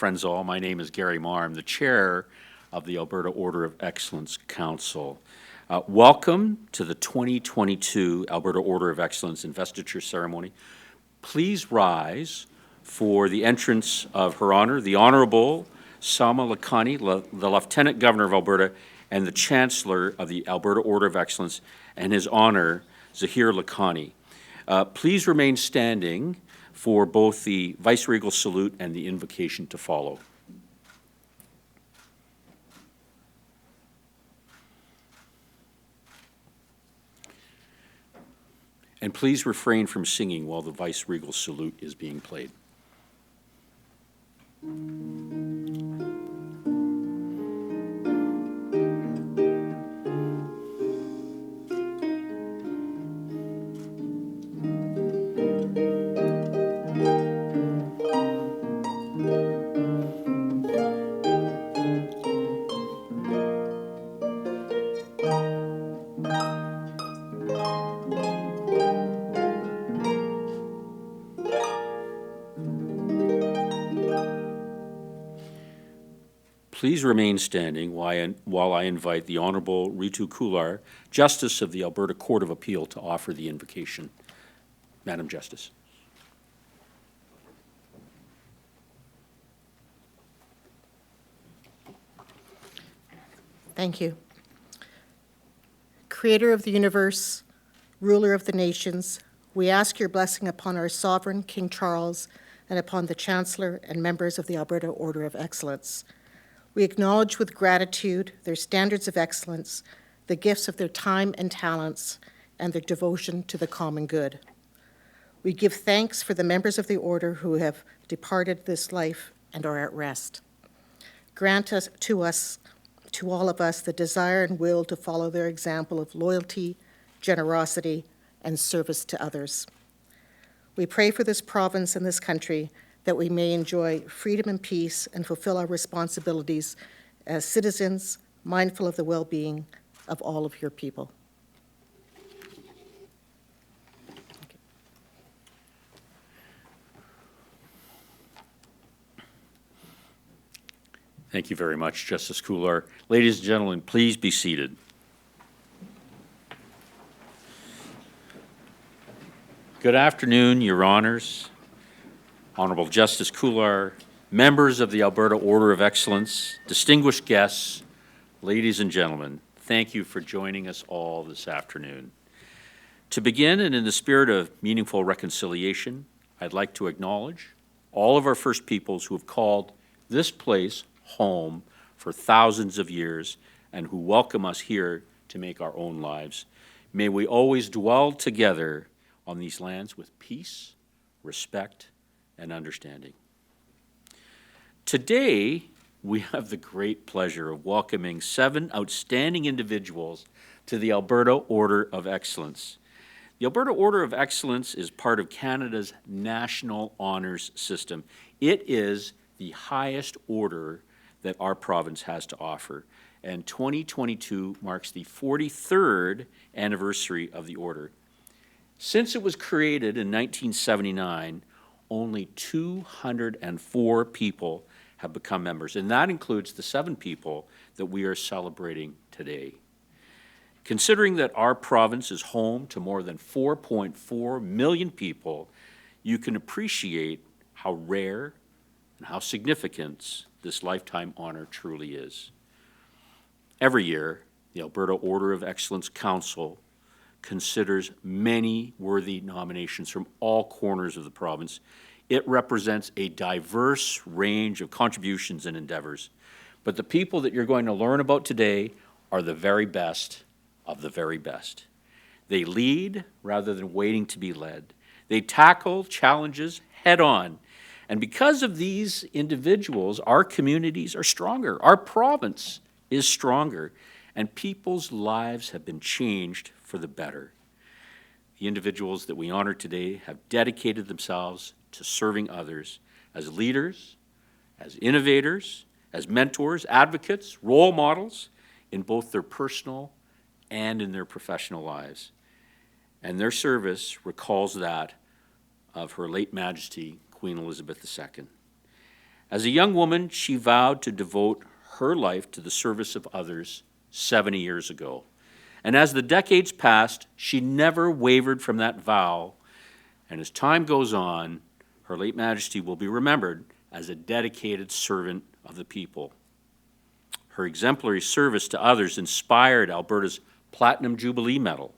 friends all. My name is Gary Marr. I'm the chair of the Alberta Order of Excellence Council. Welcome to the 2022 Alberta Order of Excellence Investiture Ceremony. Please rise for the entrance of Her Honor, the Honourable Salma Lakhani, the Lieutenant Governor of Alberta, and the Chancellor of the Alberta Order of Excellence, and His Honour, Zahir Lakhani. Please remain standing for both the vice-regal salute and the invocation to follow. And please refrain from singing while the vice-regal salute is being played. Please remain standing while I invite the Honourable Ritu Kular, Justice of the Alberta Court of Appeal, to offer the invocation. Madam Justice. Thank you. Creator of the universe, ruler of the nations, we ask your blessing upon our sovereign, King Charles, and upon the Chancellor and members of the Alberta Order of Excellence. We acknowledge with gratitude their standards of excellence, the gifts of their time and talents, and their devotion to the common good. We give thanks for the members of the Order who have departed this life and are at rest. Grant to all of us, the desire and will to follow their example of loyalty, generosity, and service to others. We pray for this province and this country that we may enjoy freedom and peace and fulfill our responsibilities as citizens, mindful of the well-being of all of your people. Thank you very much, Justice Kular. Ladies and gentlemen, please be seated. Good afternoon, Your Honours, Honourable Justice Kular, members of the Alberta Order of Excellence, distinguished guests, ladies and gentlemen, thank you for joining us all this afternoon. To begin, and in the spirit of meaningful reconciliation, I'd like to acknowledge all of our First Peoples who have called this place home for thousands of years and who welcome us here to make our own lives. May we always dwell together on these lands with peace, respect, and understanding. Today, we have the great pleasure of welcoming 7 outstanding individuals to the Alberta Order of Excellence. The Alberta Order of Excellence is part of Canada's national honours system. It is the highest order that our province has to offer, and 2022 marks the 43rd anniversary of the order. Since it was created in 1979, only 204 people have become members, and that includes the 7 people that we are celebrating today. Considering that our province is home to more than 4.4 million people, you can appreciate how rare and how significant this lifetime honor truly is. Every year, the Alberta Order of Excellence Council considers many worthy nominations from all corners of the province. It represents a diverse range of contributions and endeavors. But the people that you're going to learn about today are the very best of the very best. They lead rather than waiting to be led. They tackle challenges head on. And because of these individuals, our communities are stronger. Our province is stronger. And people's lives have been changed for the better. The individuals that we honor today have dedicated themselves to serving others as leaders, as innovators, as mentors, advocates, role models in both their personal and in their professional lives. And their service recalls that of Her late Majesty, Queen Elizabeth II. As a young woman, she vowed to devote her life to the service of others 70 years ago. And as the decades passed, she never wavered from that vow. And as time goes on, Her late Majesty will be remembered as a dedicated servant of the people. Her exemplary service to others inspired Alberta's Platinum Jubilee Medal,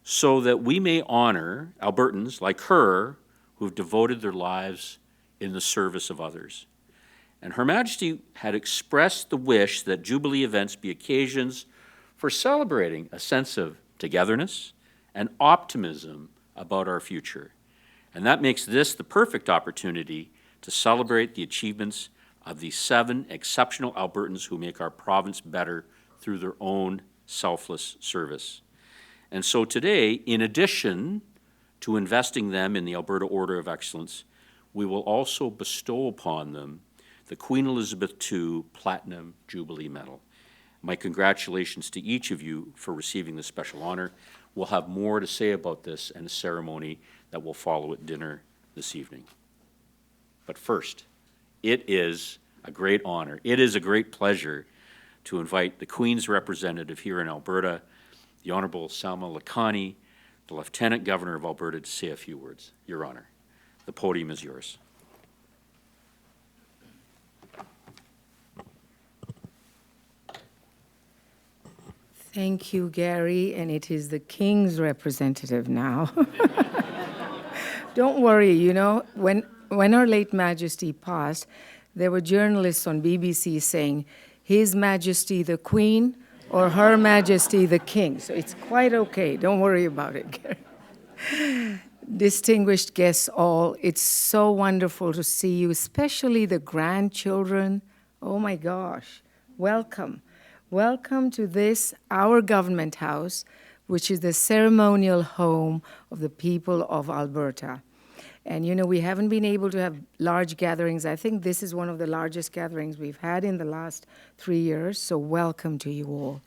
so that we may honor Albertans like her who have devoted their lives in the service of others. And Her Majesty had expressed the wish that Jubilee events be occasions for celebrating a sense of togetherness and optimism about our future. And that makes this the perfect opportunity to celebrate the achievements of these 7 exceptional Albertans who make our province better through their own selfless service. And so today, in addition to investing them in the Alberta Order of Excellence, we will also bestow upon them the Queen Elizabeth II Platinum Jubilee Medal. My congratulations to each of you for receiving this special honor. We'll have more to say about this and the ceremony that will follow at dinner this evening. But first, it is a great honor, it is a great pleasure to invite the Queen's representative here in Alberta, the Honourable Salma Lakhani, the Lieutenant Governor of Alberta, to say a few words. Your Honour, the podium is yours. Thank you, Gary, and it is the King's representative now. Don't worry, you know, when Her late Majesty passed, there were journalists on BBC saying, His Majesty the Queen or Her Majesty the King. So it's quite okay. Don't worry about it, Gary. Distinguished guests all, it's so wonderful to see you, especially the grandchildren. Oh my gosh, welcome. Welcome to this, our government house, which is the ceremonial home of the people of Alberta. And you know, we haven't been able to have large gatherings. I think this is one of the largest gatherings we've had in the last 3 years, so welcome to you all.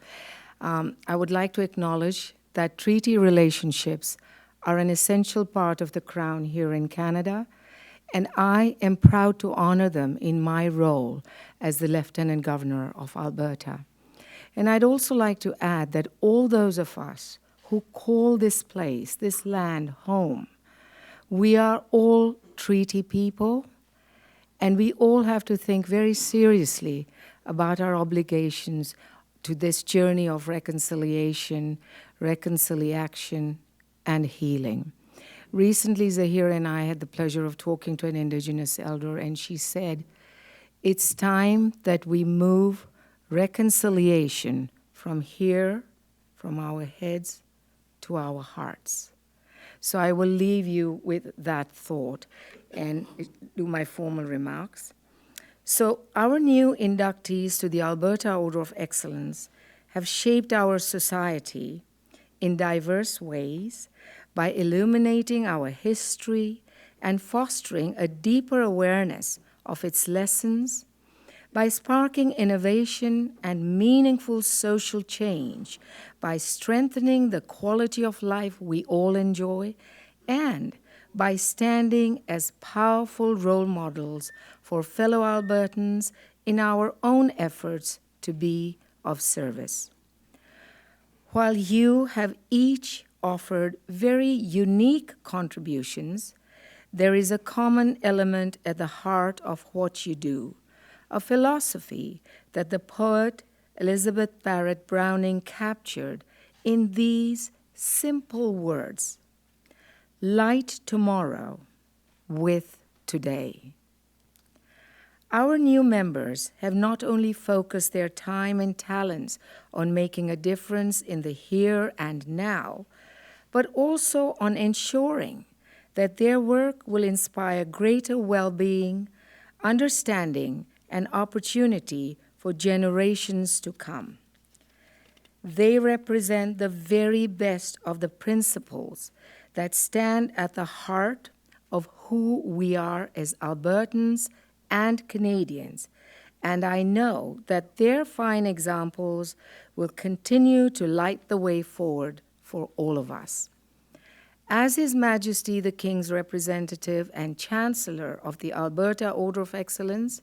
I would like to acknowledge that treaty relationships are an essential part of the Crown here in Canada, and I am proud to honor them in my role as the Lieutenant Governor of Alberta. And I'd also like to add that all those of us who call this place, this land, home, we are all treaty people, and we all have to think very seriously about our obligations to this journey of reconciliation, reconciliation, and healing. Recently, Zahira and I had the pleasure of talking to an Indigenous elder, and she said, it's time that we move reconciliation from here, from our heads to our hearts. So I will leave you with that thought and do my formal remarks. So our new inductees to the Alberta Order of Excellence have shaped our society in diverse ways by illuminating our history and fostering a deeper awareness of its lessons, by sparking innovation and meaningful social change, by strengthening the quality of life we all enjoy, and by standing as powerful role models for fellow Albertans in our own efforts to be of service. While you have each offered very unique contributions, there is a common element at the heart of what you do, a philosophy that the poet Elizabeth Barrett Browning captured in these simple words: light tomorrow with today. Our new members have not only focused their time and talents on making a difference in the here and now, but also on ensuring that their work will inspire greater well-being, understanding, and opportunity for generations to come. They represent the very best of the principles that stand at the heart of who we are as Albertans and Canadians, and I know that their fine examples will continue to light the way forward for all of us. As His Majesty the King's representative and Chancellor of the Alberta Order of Excellence,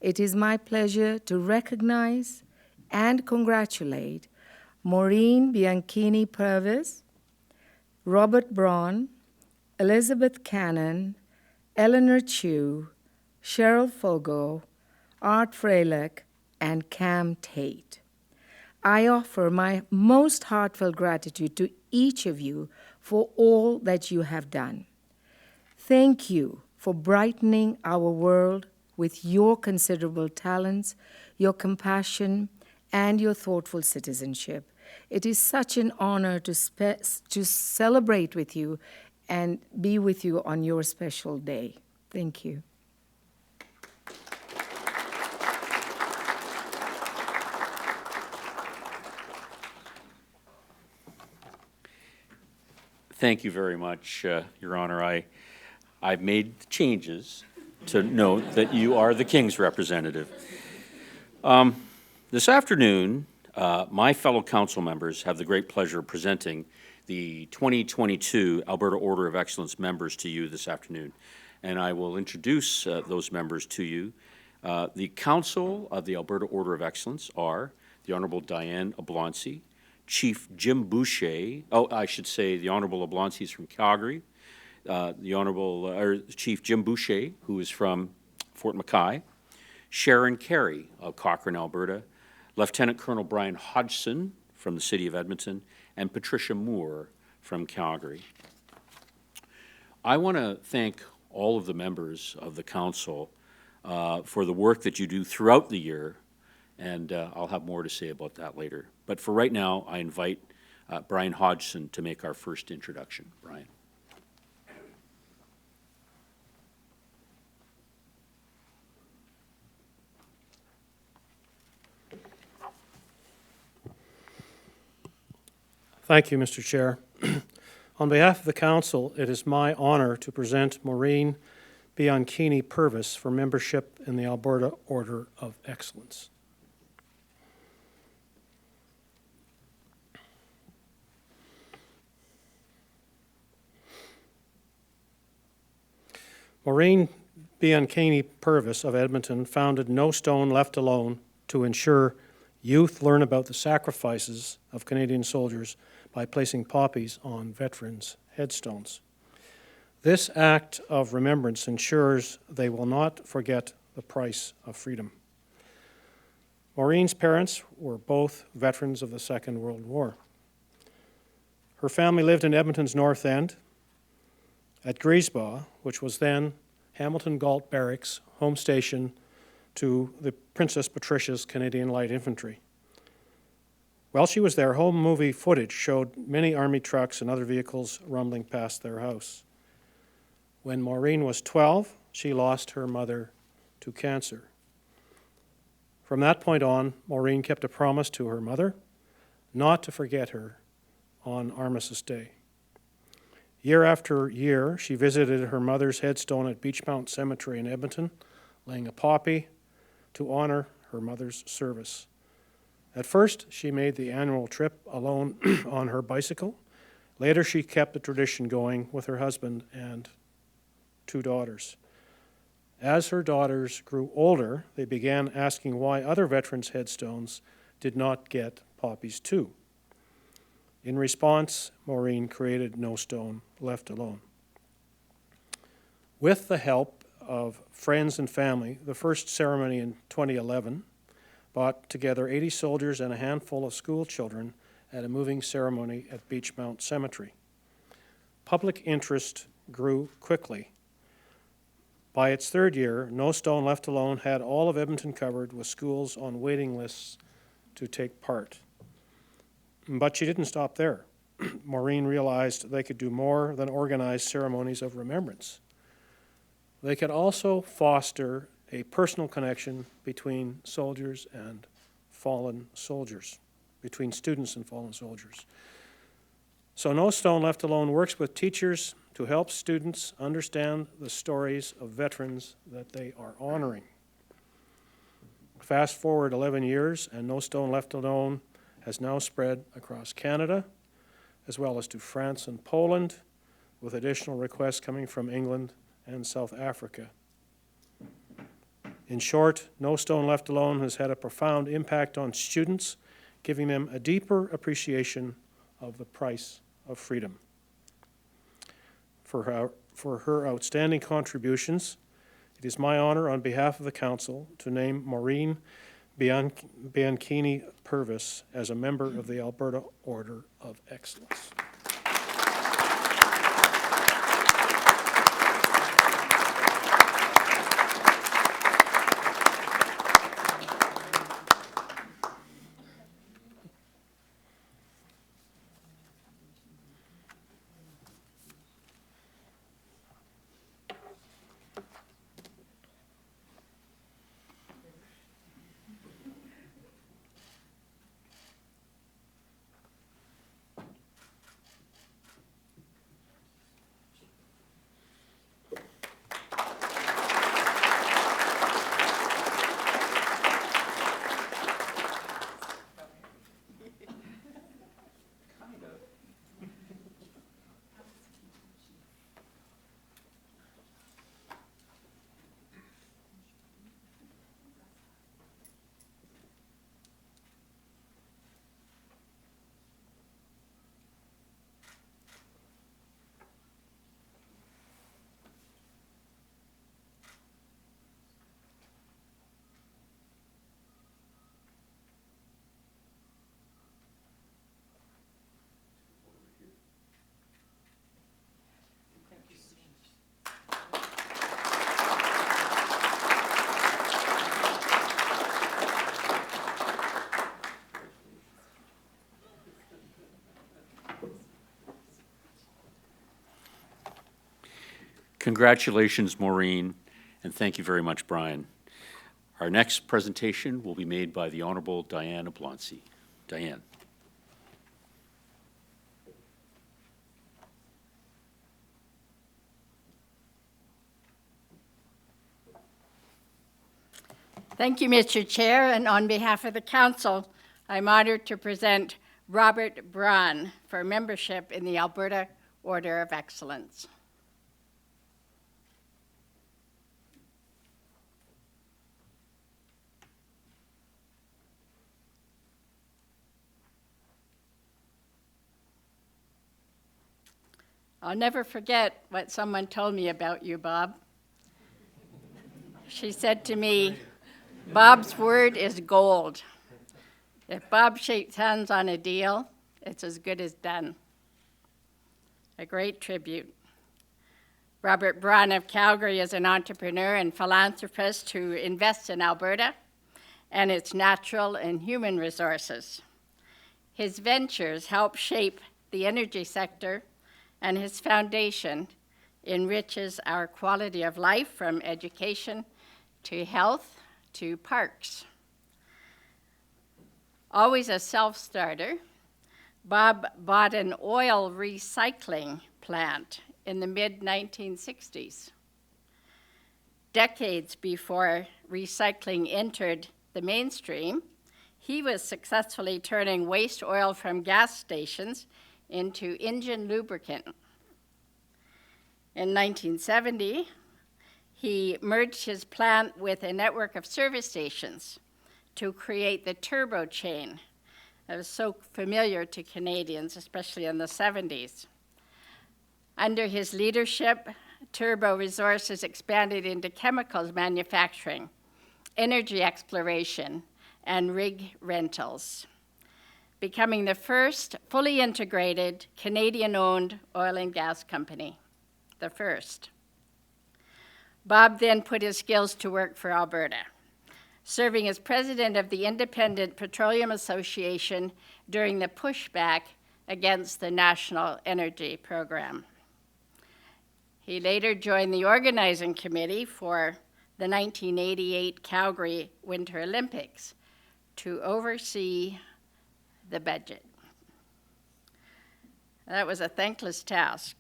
it is my pleasure to recognize and congratulate Maureen Bianchini Purvis, Robert Brawn, Elizabeth Cannon, Eleanor Chu, Cheryl Fogo, Art Fralick, and Cam Tait. I offer my most heartfelt gratitude to each of you for all that you have done. Thank you for brightening our world with your considerable talents, your compassion, and your thoughtful citizenship. It is such an honor to celebrate with you and be with you on your special day. Thank you. Thank you very much, Your Honor. I've made changes to note that you are the King's representative. This afternoon, my fellow council members have the great pleasure of presenting the 2022 Alberta Order of Excellence members to you this afternoon, and I will introduce those members to you. The Council of the Alberta Order of Excellence are the Honourable Diane Oblonsky, Chief Jim Boucher, the Honourable Oblonsky is from Calgary, the Honourable Chief Jim Boucher, who is from Fort Mackay, Sharon Carey of Cochrane, Alberta, Lieutenant Colonel Brian Hodgson from the City of Edmonton, and Patricia Moore from Calgary. I want to thank all of the members of the Council for the work that you do throughout the year, and I'll have more to say about that later. But for right now, I invite Brian Hodgson to make our first introduction. Brian. Thank you, Mr. Chair. On behalf of the Council, it is my honour to present Maureen Bianchini Purvis for membership in the Alberta Order of Excellence. Maureen Bianchini Purvis of Edmonton founded No Stone Left Alone to ensure youth learn about the sacrifices of Canadian soldiers by placing poppies on veterans' headstones. This act of remembrance ensures they will not forget the price of freedom. Maureen's parents were both veterans of the Second World War. Her family lived in Edmonton's North End at Griesbach, which was then Hamilton Galt Barracks, home station to the Princess Patricia's Canadian Light Infantry. While she was there, home movie footage showed many Army trucks and other vehicles rumbling past their house. When Maureen was 12, she lost her mother to cancer. From that point on, Maureen kept a promise to her mother not to forget her on Armistice Day. Year after year, she visited her mother's headstone at Beachmount Cemetery in Edmonton, laying a poppy to honor her mother's service. At first, she made the annual trip alone on her bicycle. Later, she kept the tradition going with her husband and 2 daughters. As her daughters grew older, they began asking why other veterans' headstones did not get poppies too. In response, Maureen created No Stone Left Alone. With the help of friends and family, the first ceremony in 2011 brought together 80 soldiers and a handful of school children at a moving ceremony at Beachmount Cemetery. Public interest grew quickly. By its 3rd year, No Stone Left Alone had all of Edmonton covered, with schools on waiting lists to take part. But she didn't stop there. Maureen realized they could do more than organize ceremonies of remembrance. They could also foster a personal connection between soldiers and fallen soldiers, between students and fallen soldiers. So No Stone Left Alone works with teachers to help students understand the stories of veterans that they are honoring. Fast forward 11 years, and No Stone Left Alone has now spread across Canada, as well as to France and Poland, with additional requests coming from England and South Africa. In short, No Stone Left Alone has had a profound impact on students, giving them a deeper appreciation of the price of freedom. For her outstanding contributions, it is my honor on behalf of the Council to name Maureen Bianchini Purvis as a member of the Alberta Order of Excellence. Congratulations, Maureen, and thank you very much, Brian. Our next presentation will be made by the Honourable Diane Oblonsky. Diane. Thank you, Mr. Chair, and on behalf of the Council, I'm honored to present Robert Braun for membership in the Alberta Order of Excellence. I'll never forget what someone told me about you, Bob. She said to me, Bob's word is gold. If Bob shakes hands on a deal, it's as good as done. A great tribute. Robert Braun of Calgary is an entrepreneur and philanthropist who invests in Alberta and its natural and human resources. His ventures help shape the energy sector, and his foundation enriches our quality of life from education to health to parks. Always a self-starter, Bob bought an oil recycling plant in the mid-1960s. Decades before recycling entered the mainstream, he was successfully turning waste oil from gas stations into engine lubricant. In 1970, he merged his plant with a network of service stations to create the turbo chain that was so familiar to Canadians, especially in the 70s. Under his leadership, Turbo Resources expanded into chemicals manufacturing, energy exploration, and rig rentals, becoming the first fully integrated Canadian-owned oil and gas company, the first. Bob then put his skills to work for Alberta, serving as president of the Independent Petroleum Association during the pushback against the National Energy Program. He later joined the organizing committee for the 1988 Calgary Winter Olympics to oversee the budget. That was a thankless task,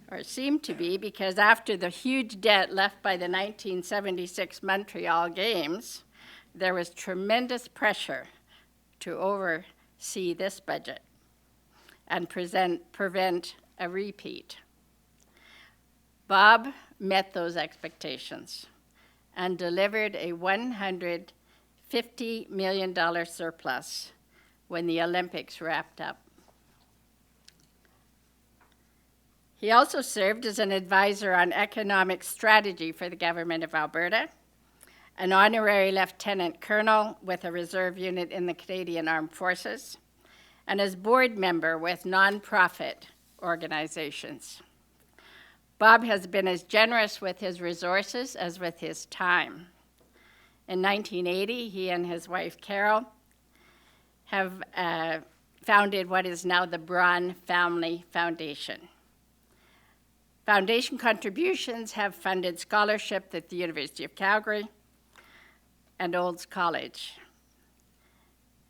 or seemed to be, because after the huge debt left by the 1976 Montreal Games, there was tremendous pressure to oversee this budget and prevent a repeat. Bob met those expectations and delivered a $150 million surplus when the Olympics wrapped up. He also served as an advisor on economic strategy for the government of Alberta, an honorary lieutenant colonel with a reserve unit in the Canadian Armed Forces, and as board member with nonprofit organizations. Bob has been as generous with his resources as with his time. In 1980, he and his wife, Cheryl, have founded what is now the Braun Family Foundation. Foundation contributions have funded scholarship at the University of Calgary and Olds College.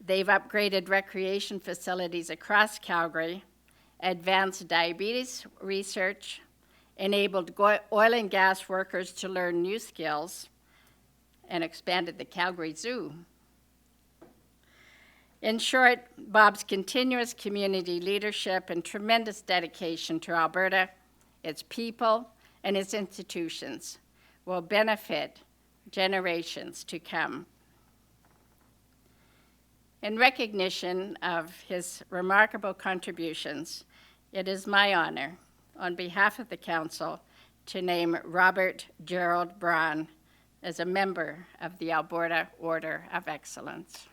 They've upgraded recreation facilities across Calgary, advanced diabetes research, enabled oil and gas workers to learn new skills, and expanded the Calgary Zoo. In short, Bob's continuous community leadership and tremendous dedication to Alberta, its people, and its institutions will benefit generations to come. In recognition of his remarkable contributions, it is my honor, on behalf of the Council, to name Robert Gerald Braun as a member of the Alberta Order of Excellence.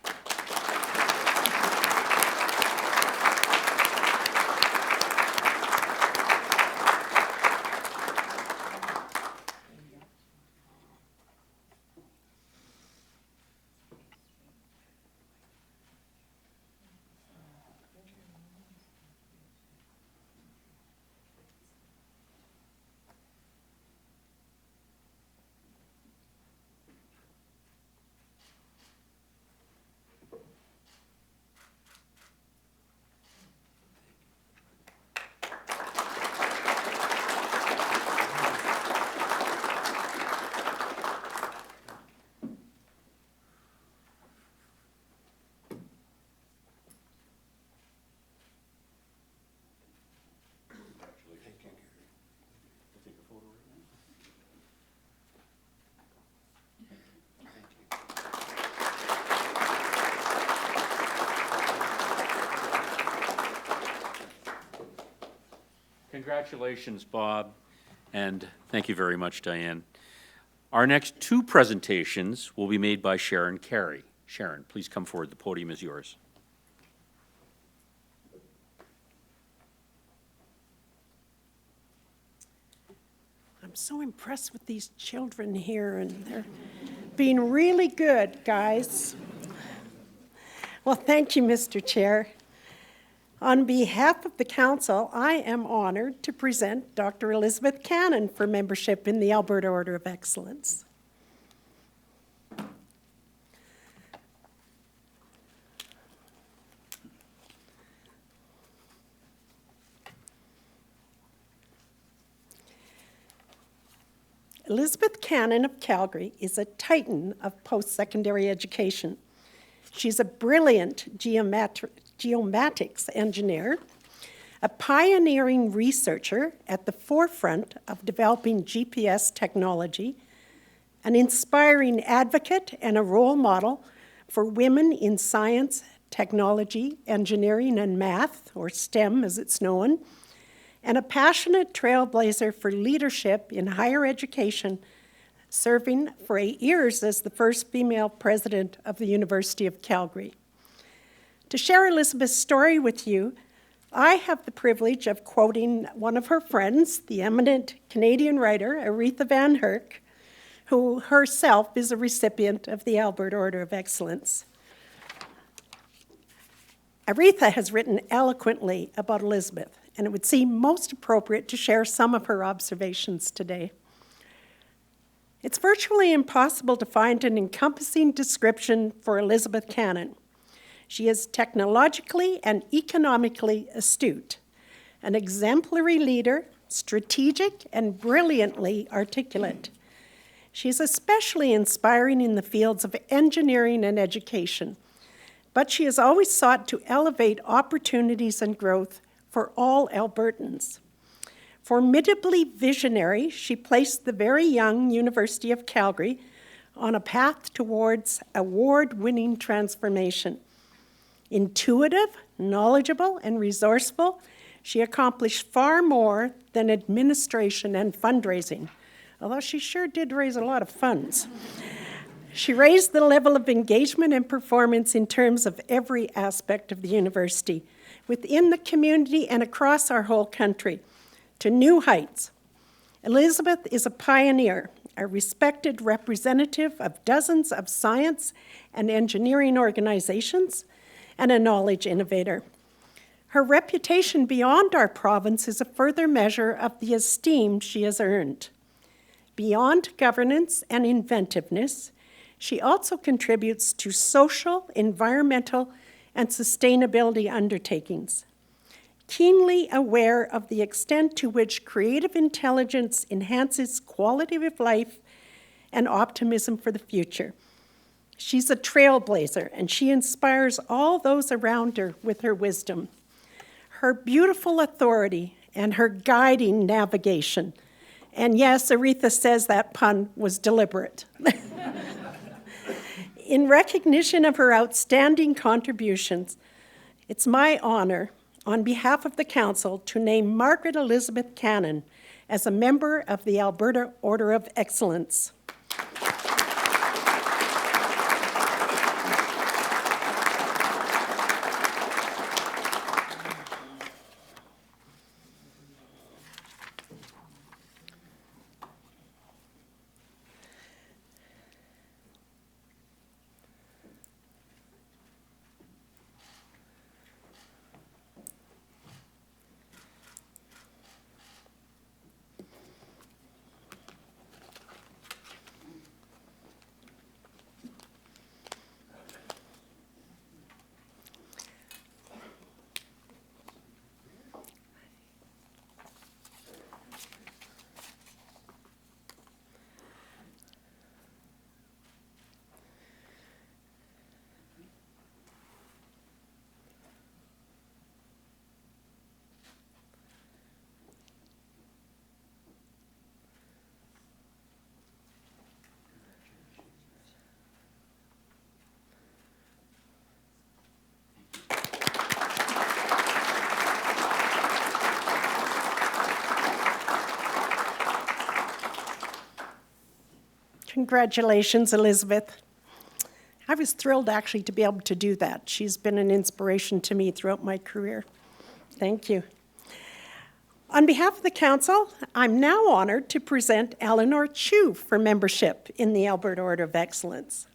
Congratulations, Bob, and thank you very much, Diane. Our next two presentations will be made by Sharon Carey. Sharon, please come forward. The podium is yours. I'm so impressed with these children here, and they're being really good, guys. Well, thank you, Mr. Chair. On behalf of the Council, I am honored to present Dr. Elizabeth Cannon for membership in the Alberta Order of Excellence. Elizabeth Cannon of Calgary is a titan of post-secondary education. She's a brilliant geomatics engineer, a pioneering researcher at the forefront of developing GPS technology, an inspiring advocate and a role model for women in science, technology, engineering, and math, or STEM as it's known, and a passionate trailblazer for leadership in higher education, serving for 8 years as the first female president of the University of Calgary. To share Elizabeth's story with you, I have the privilege of quoting one of her friends, the eminent Canadian writer, Aretha Van Herk, who herself is a recipient of the Alberta Order of Excellence. Aretha has written eloquently about Elizabeth, and it would seem most appropriate to share some of her observations today. It's virtually impossible to find an encompassing description for Elizabeth Cannon. She is technologically and economically astute, an exemplary leader, strategic and brilliantly articulate. She is especially inspiring in the fields of engineering and education, but she has always sought to elevate opportunities and growth for all Albertans. Formidably visionary, she placed the very young University of Calgary on a path towards award-winning transformation. Intuitive, knowledgeable, and resourceful, she accomplished far more than administration and fundraising, although she sure did raise a lot of funds. She raised the level of engagement and performance in terms of every aspect of the university, within the community and across our whole country, to new heights. Elizabeth is a pioneer, a respected representative of dozens of science and engineering organizations, and a knowledge innovator. Her reputation beyond our province is a further measure of the esteem she has earned. Beyond governance and inventiveness, she also contributes to social, environmental, and sustainability undertakings. Keenly aware of the extent to which creative intelligence enhances quality of life and optimism for the future. She's a trailblazer, and she inspires all those around her with her wisdom. Her beautiful authority and her guiding navigation. And yes, Aretha says that pun was deliberate. In recognition of her outstanding contributions, it's my honor, on behalf of the Council, to name Margaret Elizabeth Cannon as a member of the Alberta Order of Excellence. Congratulations, Elizabeth. I was thrilled actually to be able to do that. She's been an inspiration to me throughout my career. Thank you. On behalf of the Council, I'm now honored to present Eleanor Chu for membership in the Alberta Order of Excellence.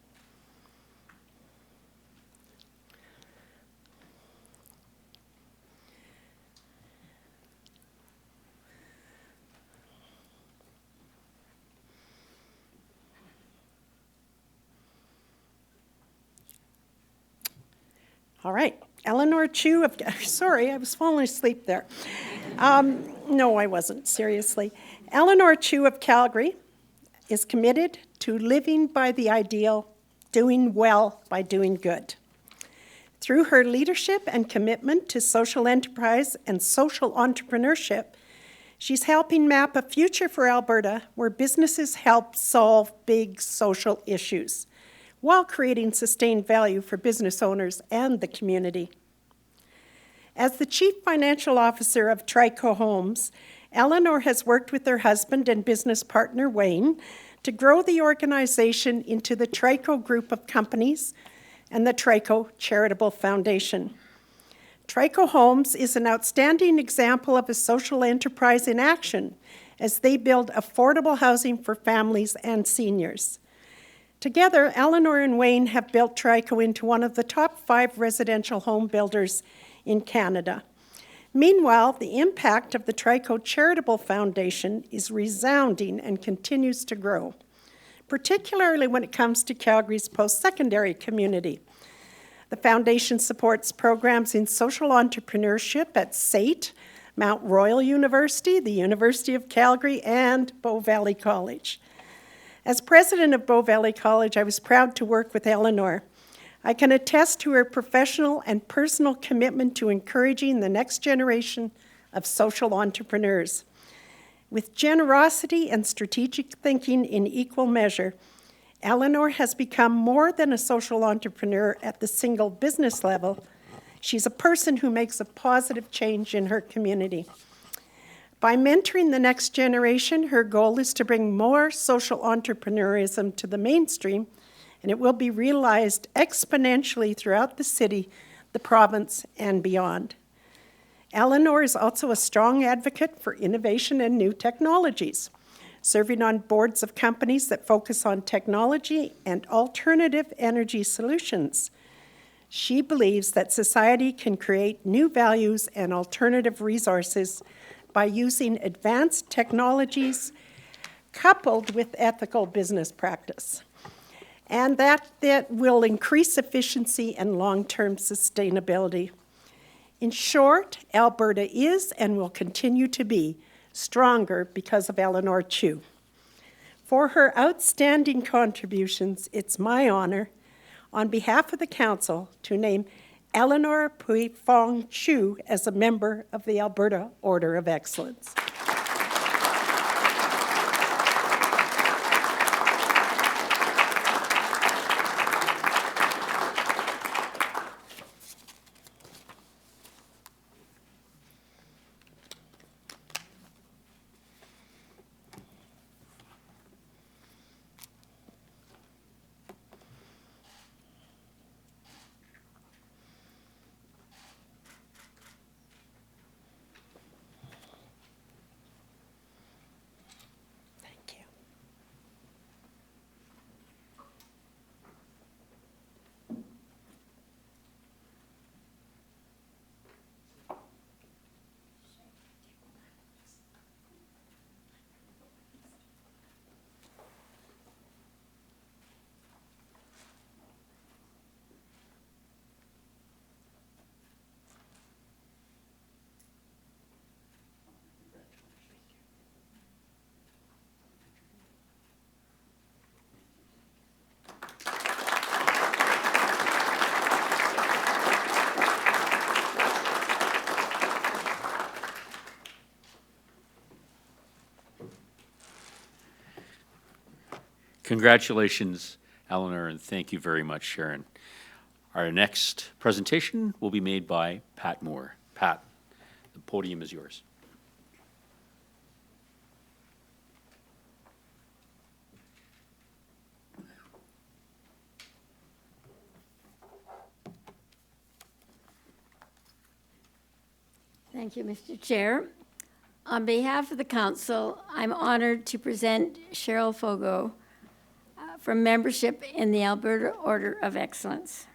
All right, Eleanor Chu of, sorry, I was falling asleep there. No, I wasn't, seriously. Eleanor Chu of Calgary is committed to living by the ideal, doing well by doing good. Through her leadership and commitment to social enterprise and social entrepreneurship, she's helping map a future for Alberta where businesses help solve big social issues, while creating sustained value for business owners and the community. As the Chief Financial Officer of Trico Homes, Eleanor has worked with her husband and business partner, Wayne, to grow the organization into the Trico Group of Companies and the Trico Charitable Foundation. Trico Homes is an outstanding example of a social enterprise in action as they build affordable housing for families and seniors. Together, Eleanor and Wayne have built Trico into one of the top 5 residential home builders in Canada. Meanwhile, the impact of the Trico Charitable Foundation is resounding and continues to grow, particularly when it comes to Calgary's post-secondary community. The foundation supports programs in social entrepreneurship at SAIT, Mount Royal University, the University of Calgary, and Bow Valley College. As president of Bow Valley College, I was proud to work with Eleanor. I can attest to her professional and personal commitment to encouraging the next generation of social entrepreneurs. With generosity and strategic thinking in equal measure, Eleanor has become more than a social entrepreneur at the single business level. She's a person who makes a positive change in her community. By mentoring the next generation, her goal is to bring more social entrepreneurism to the mainstream, and it will be realized exponentially throughout the city, the province, and beyond. Eleanor is also a strong advocate for innovation and new technologies, serving on boards of companies that focus on technology and alternative energy solutions. She believes that society can create new values and alternative resources by using advanced technologies coupled with ethical business practice, and that will increase efficiency and long-term sustainability. In short, Alberta is and will continue to be stronger because of Eleanor Chu. For her outstanding contributions, it's my honor, on behalf of the Council, to name Eleanor Pui Fong Chu as a member of the Alberta Order of Excellence. Thank you. Congratulations, Eleanor, and thank you very much, Sharon. Our next presentation will be made by Pat Moore. Pat, the podium is yours. Thank you, Mr. Chair. On behalf of the Council, I'm honored to present Cheryl Fogo for membership in the Alberta Order of Excellence.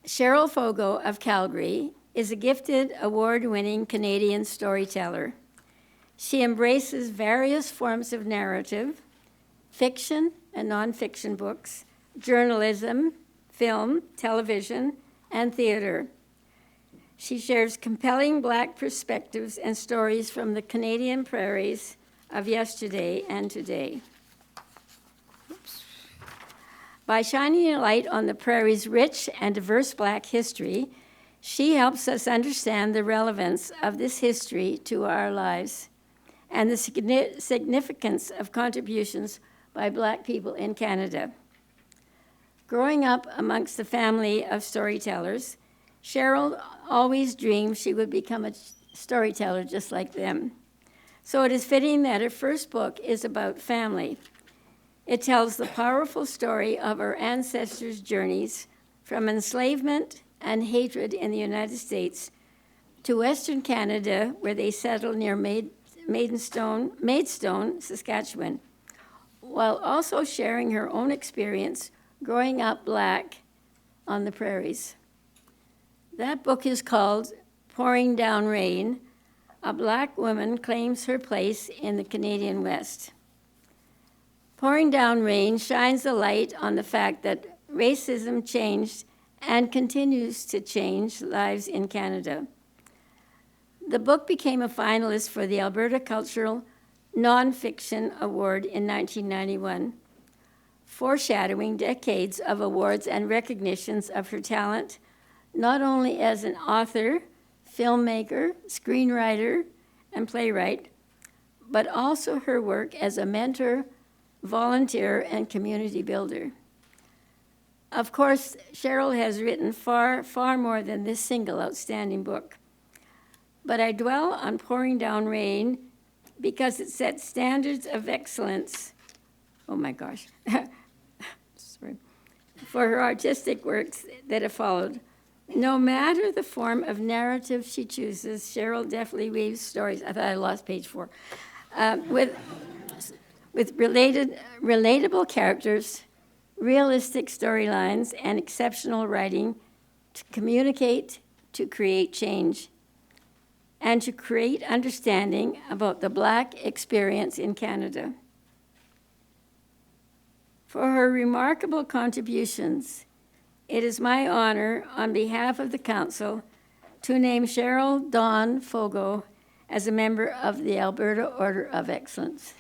Cheryl Fogo of Calgary is a gifted, award-winning Canadian storyteller. She embraces various forms of narrative, fiction and nonfiction books, journalism, film, television, and theater. She shares compelling Black perspectives and stories from the Canadian prairies of yesterday and today. By shining a light on the prairie's rich and diverse Black history, she helps us understand the relevance of this history to our lives and the significance of contributions by Black people in Canada. Growing up amongst the family of storytellers, Cheryl always dreamed she would become a storyteller just like them. So it is fitting that her first book is about family. It tells the powerful story of our ancestors' journeys from enslavement and hatred in the United States to Western Canada, where they settled near Maidstone, Saskatchewan, while also sharing her own experience growing up Black on the prairies. That book is called Pouring Down Rain, A Black Woman Claims Her Place in the Canadian West. Pouring Down Rain shines a light on the fact that racism changed and continues to change lives in Canada. The book became a finalist for the Alberta Cultural Nonfiction Award in 1991. foreshadowing decades of awards and recognitions of her talent, not only as an author, filmmaker, screenwriter, and playwright, but also her work as a mentor, volunteer, and community builder. Of course, Cheryl has written far, far more than this single outstanding book. But I dwell on Pouring Down Rain because it sets standards of excellence, oh my gosh, sorry, for her artistic works that have followed. No matter the form of narrative she chooses, Cheryl definitely weaves stories. I thought I lost page 4. With relatable characters, realistic storylines, and exceptional writing to communicate, to create change, and to create understanding about the Black experience in Canada. For her remarkable contributions, it is my honor, on behalf of the Council, to name Cheryl Dawn Fogo as a member of the Alberta Order of Excellence.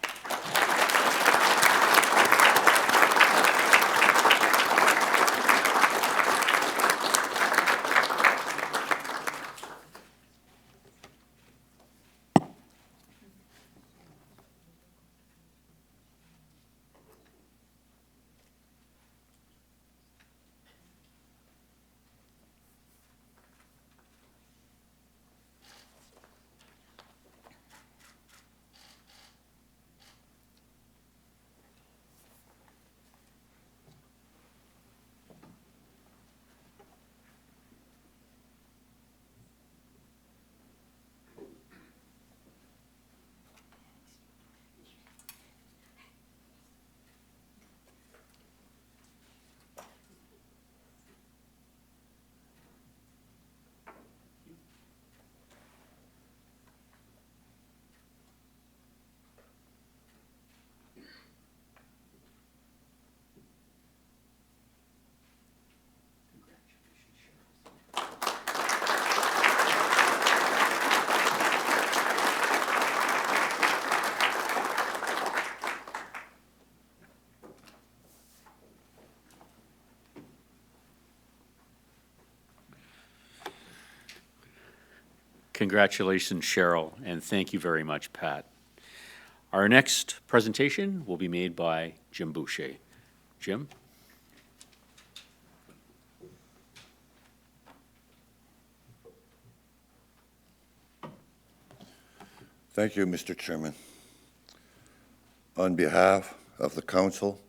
Congratulations, Cheryl, and thank you very much, Pat. Our next presentation will be made by Jim Boucher. Jim? Thank you, Mr. Chairman. On behalf of the Council,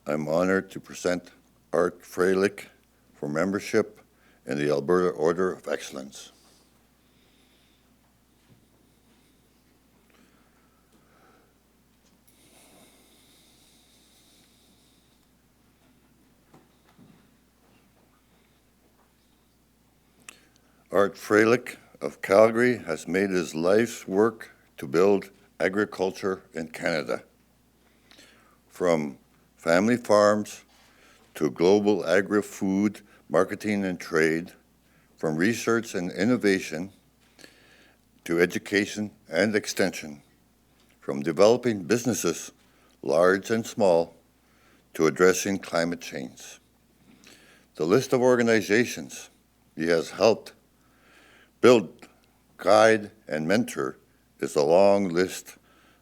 I'm honored to present Art Fralick for membership in the Alberta Order of Excellence. Art Fralick of Calgary has made his life's work to build agriculture in Canada. From family farms to global agri-food marketing and trade, from research and innovation to education and extension, from developing businesses, large and small, to addressing climate change. The list of organizations he has helped build, guide, and mentor is a long list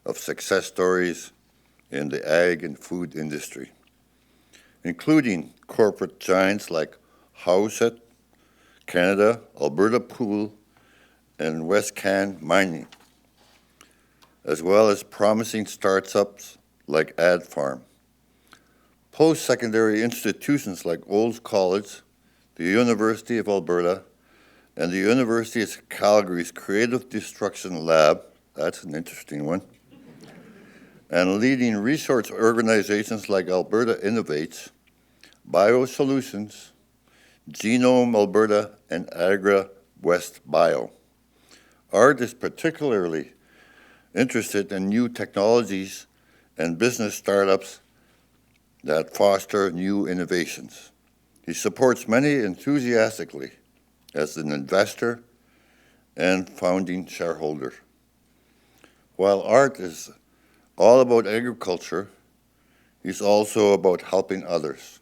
of success stories in the ag and food industry, including corporate giants like Howsett, Canada, Alberta Pool, and Westcan Mining, as well as promising startups like AdFarm. Post-secondary institutions like Olds College, the University of Alberta, and the University of Calgary's Creative Destruction Lab, that's an interesting one, and leading research organizations like Alberta Innovates, BioSolutions, Genome Alberta, and Agra West Bio. Art is particularly interested in new technologies and business startups that foster new innovations. He supports many enthusiastically as an investor and founding shareholder. While Art is all about agriculture, He's also about helping others.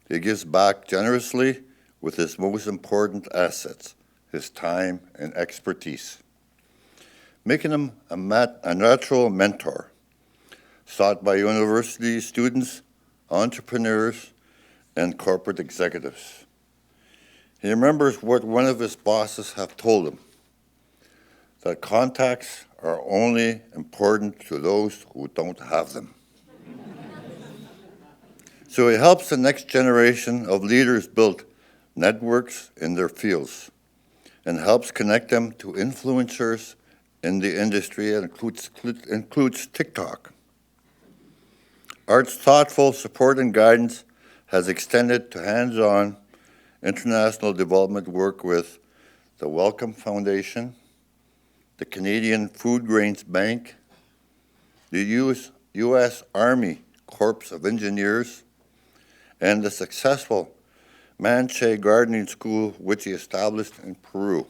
He gives back generously with his most important assets, his time and expertise, making him a natural mentor, sought by university students, entrepreneurs, and corporate executives. He remembers what one of his bosses have told him, that contacts are only important to those who don't have them. So he helps the next generation of leaders build networks in their fields and helps connect them to influencers in the industry and includes TikTok. Art's thoughtful support and guidance has extended to hands-on international development work with the Wellcome Foundation, the Canadian Food Grains Bank, the U.S. Army Corps of Engineers, and the successful Manche Gardening School, which he established in Peru.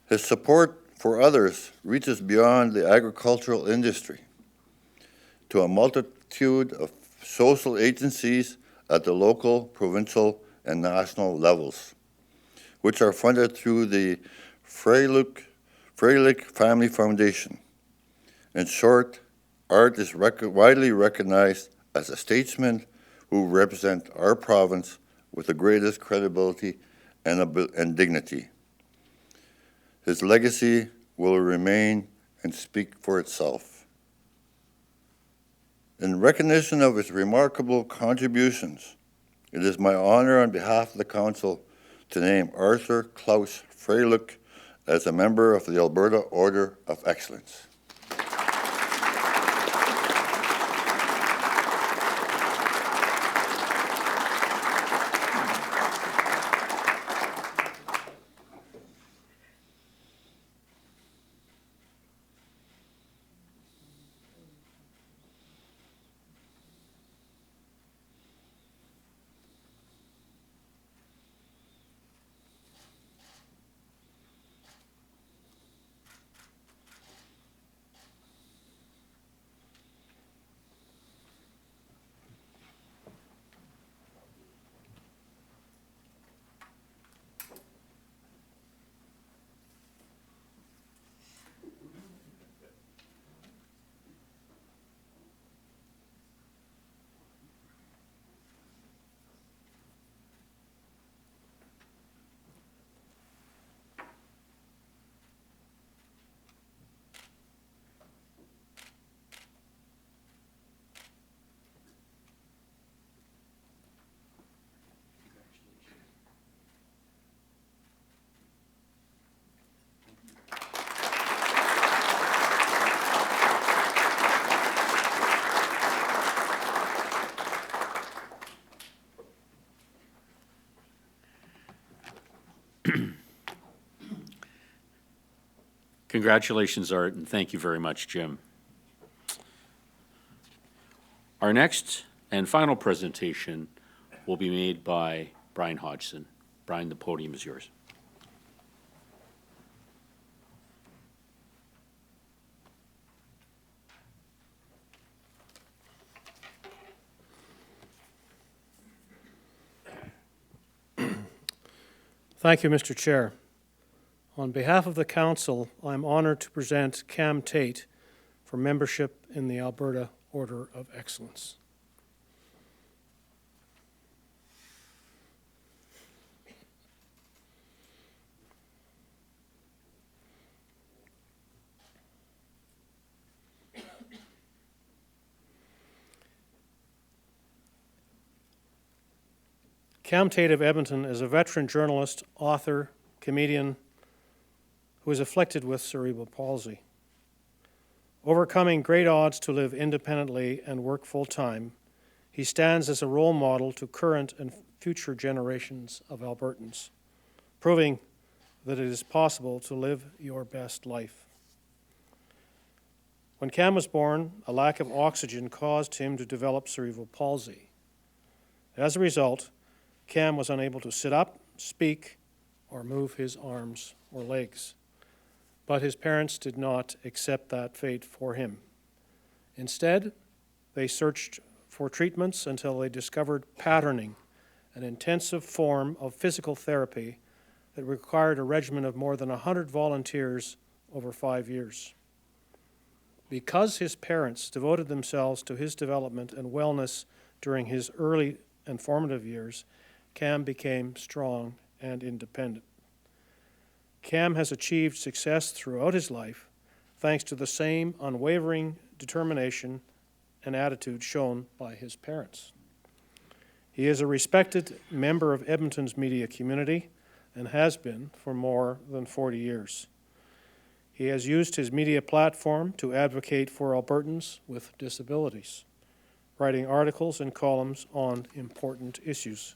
His support for others reaches beyond the agricultural industry to a multitude of social agencies at the local, provincial, and national levels, which are funded through the Froehlich Family Foundation. In short, Art is widely recognized as a statesman who represent our province with the greatest credibility and dignity. His legacy will remain and speak for itself. In recognition of his remarkable contributions, it is my honor on behalf of the Council to name Arthur Klaus Froehlich as a member of the Alberta Order of Excellence. Congratulations, Art, and thank you very much, Jim. Our next and final presentation will be made by Brian Hodgson. Brian, the podium is yours. Thank you, Mr. Chair. On behalf of the Council, I am honored to present Cam Tait for membership in the Alberta Order of Excellence. Cam Tait of Edmonton is a veteran journalist, author, comedian, who is afflicted with cerebral palsy. Overcoming great odds to live independently and work full-time, he stands as a role model to current and future generations of Albertans, proving that it is possible to live your best life. When Cam was born, a lack of oxygen caused him to develop cerebral palsy. As a result, Cam was unable to sit up, speak, or move his arms or legs. But his parents did not accept that fate for him. Instead, They searched for treatments until they discovered patterning, an intensive form of physical therapy that required a regimen of more than 100 volunteers over 5 years. Because his parents devoted themselves to his development and wellness during his early and formative years, Cam became strong and independent. Cam has achieved success throughout his life thanks to the same unwavering determination and attitude shown by his parents. He is a respected member of Edmonton's media community and has been for more than 40 years. He has used his media platform to advocate for Albertans with disabilities, writing articles and columns on important issues.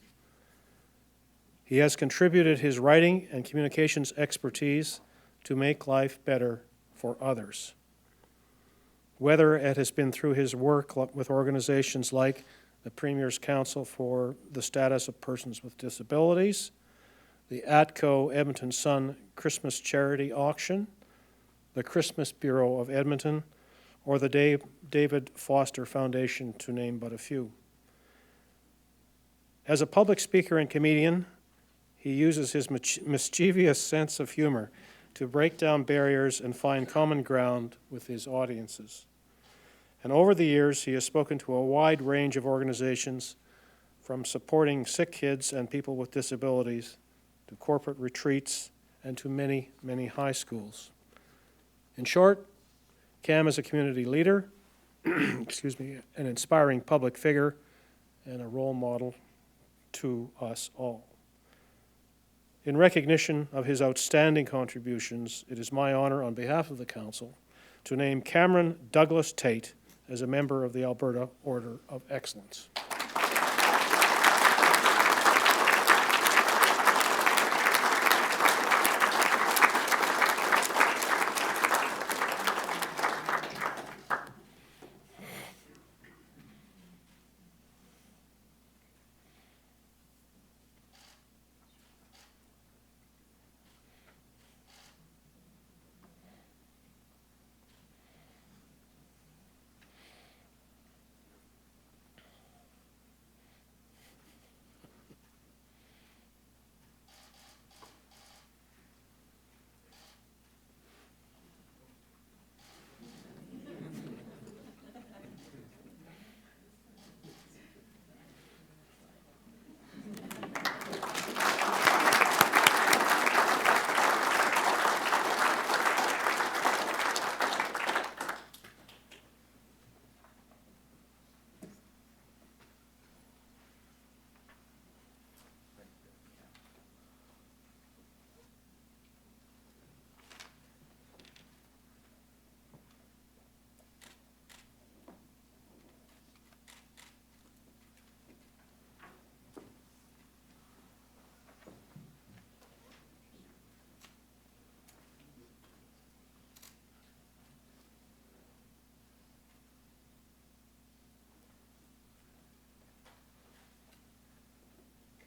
He has contributed his writing and communications expertise to make life better for others. Whether it has been through his work with organizations like the Premier's Council for the Status of Persons with Disabilities, the ATCO Edmonton Sun Christmas Charity Auction, the Christmas Bureau of Edmonton, or the David Foster Foundation, to name but a few. As a public speaker and comedian, he uses his mischievous sense of humor to break down barriers and find common ground with his audiences. And over the years, he has spoken to a wide range of organizations, from supporting sick kids and people with disabilities to corporate retreats and to many, many high schools. In short, Cam is a community leader, an inspiring public figure, and a role model to us all. In recognition of his outstanding contributions, it is my honor on behalf of the Council to name Cameron Douglas Tait as a member of the Alberta Order of Excellence.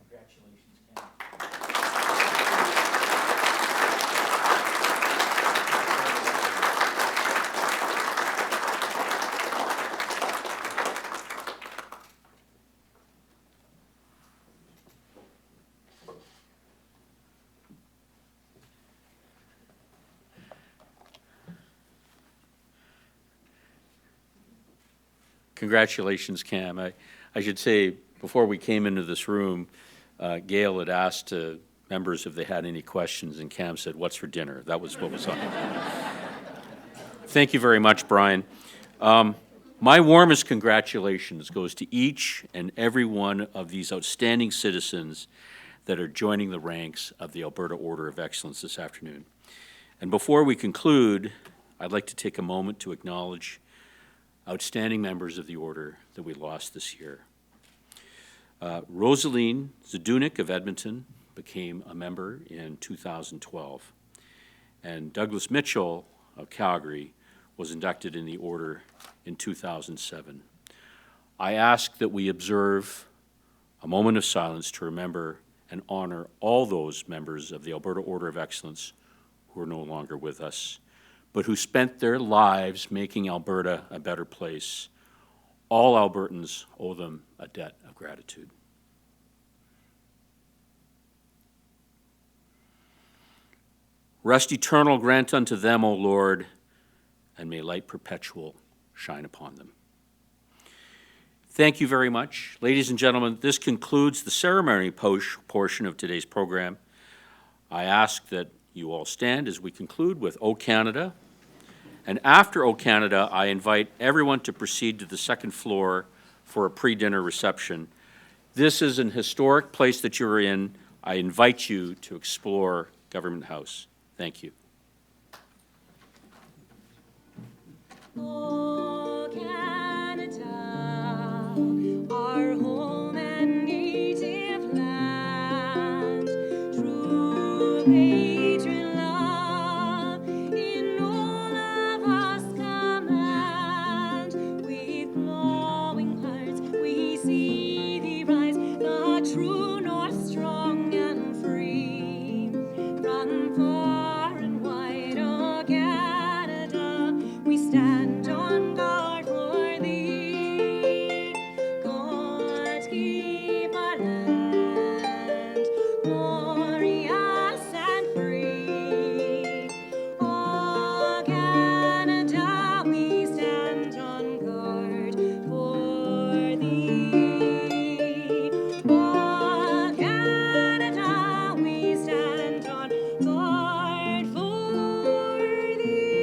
Congratulations, Cam. Congratulations, Cam. I should say, before we came into this room, Gail had asked members if they had any questions, and Cam said, "What's for dinner?" That was what was on. Thank you very much, Brian. My warmest congratulations goes to each and every one of these outstanding citizens that are joining the ranks of the Alberta Order of Excellence this afternoon. And before we conclude, I'd like to take a moment to acknowledge outstanding members of the Order that we lost this year. Rosaline Zadunik of Edmonton became a member in 2012, and Douglas Mitchell of Calgary was inducted in the Order in 2007. I ask that we observe a moment of silence to remember and honor all those members of the Alberta Order of Excellence who are no longer with us, but who spent their lives making Alberta a better place, All Albertans owe them a debt of gratitude. Rest eternal grant unto them, O Lord, and may light perpetual shine upon them. Thank you very much. Ladies and gentlemen, this concludes the ceremony portion of today's program. I ask that you all stand as we conclude with O Canada. And after O Canada, I invite everyone to proceed to the second floor for a pre-dinner reception. This is an historic place that you're in. I invite you to explore Government House. Thank you. O Canada, our home and native land, true patron love in all of us command. With glowing hearts we see thee rise, the true north, strong and free. From far and wide, O Canada, we stand on guard for thee. God keep our land glorious and free. O Canada, we stand on guard for thee. O Canada, we stand on guard for thee.